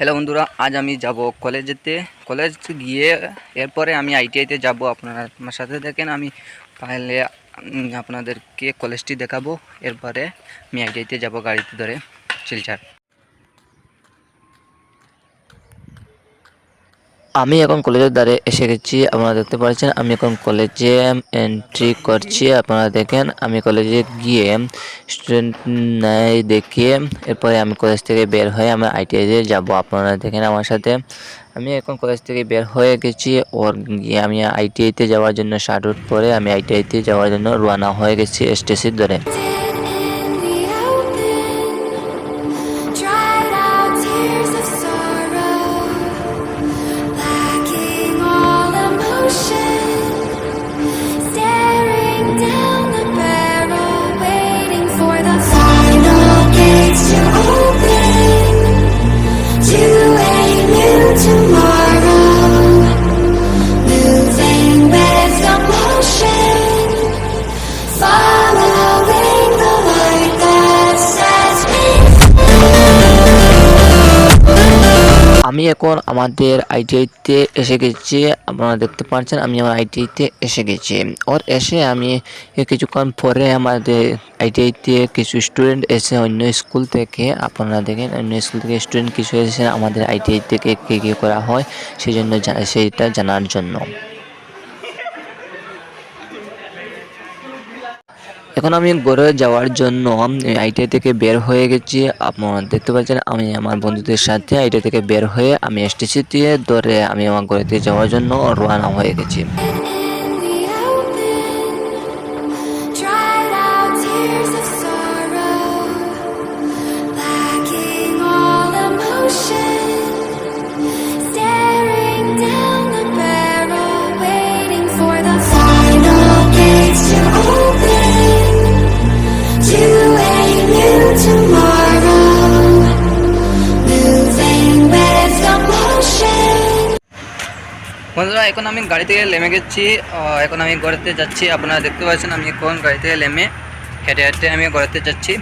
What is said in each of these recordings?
Hello বন্ধুরা, আজ আমি যাব কলেজেতে। কলেজ গিয়ে এরপরে আমি আইটিআইতে যাব। আপনারা আমার সাথে দেখেন। আমি তাহলে আপনাদেরকে কলেজটি দেখাবো। এরপরে আমি আইটিআইতে যাব গাড়িতে ধরে শিলচর। আমি এখন কলেজের দ্বারে এসে গেছি। আপনারা দেখতে পাচ্ছেন আমি এখন কলেজে এন্ট্রি করছি। আপনারা দেখেন আমি কলেজে গিয়ে স্টুডেন্ট নাই দেখিয়ে এরপরে আমি কলেজ থেকে বের হয়ে আমি আইটিআইতে যাব। আপনারা দেখেন আমার সাথে। আমি এখন কলেজ থেকে বের হয়ে গেছি ওর গিয়ে আমি আইটিআইতে যাওয়ার জন্য শার্ট আউট পরে আমি আইটিআইতে যাওয়ার জন্য রওনা হয়ে গেছি স্টেশন ধরে। আমি এখন আমাদের আইটিআইতে এসে গেছি। আপনারা দেখতে পাচ্ছেন আমি আমার আইটিআইতে এসে গেছি। ওর এসে আমি কিছুক্ষণ পরে আমাদের আইটিআইতে কিছু স্টুডেন্ট এসে অন্য স্কুল থেকে। আপনারা দেখেন অন্য স্কুল থেকে স্টুডেন্ট কিছু এসে আমাদের আইটিআই থেকে কী করা হয় সেই জন্য সেইটা জানার জন্য। এখন আমি ঘরে যাওয়ার জন্য আইটিআই থেকে বের হয়ে গেছি। আপনারা দেখতে পাচ্ছেন আমি আমার বন্ধুদের সাথে আইটিআই থেকে বের হয়ে আমি এসটিসি দিয়ে ধরে আমি আমার ঘরেতে যাওয়ার জন্য রওনা হয়ে গেছি। বন্ধুরা, এখন আমি গাড়ি থেকে নেমে গেছি। এখন আমি ঘরেতে যাচ্ছি। আপনারা দেখতে পাচ্ছেন আমি এখন গাড়ি থেকে নেমে হেঁটে হেঁটে আমি ঘরেতে যাচ্ছি।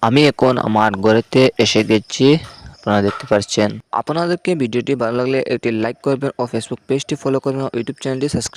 আমি এখন আমার ঘরেতে এসে গেছি। আপনারা দেখতে পাচ্ছেন। আপনাদেরকে ভিডিওটি ভালো লাগলে একটি লাইক করবেন ও ফেসবুক পেজটি ফলো করবেন ও ইউটিউব চ্যানেলটি সাবস্ক্রাইব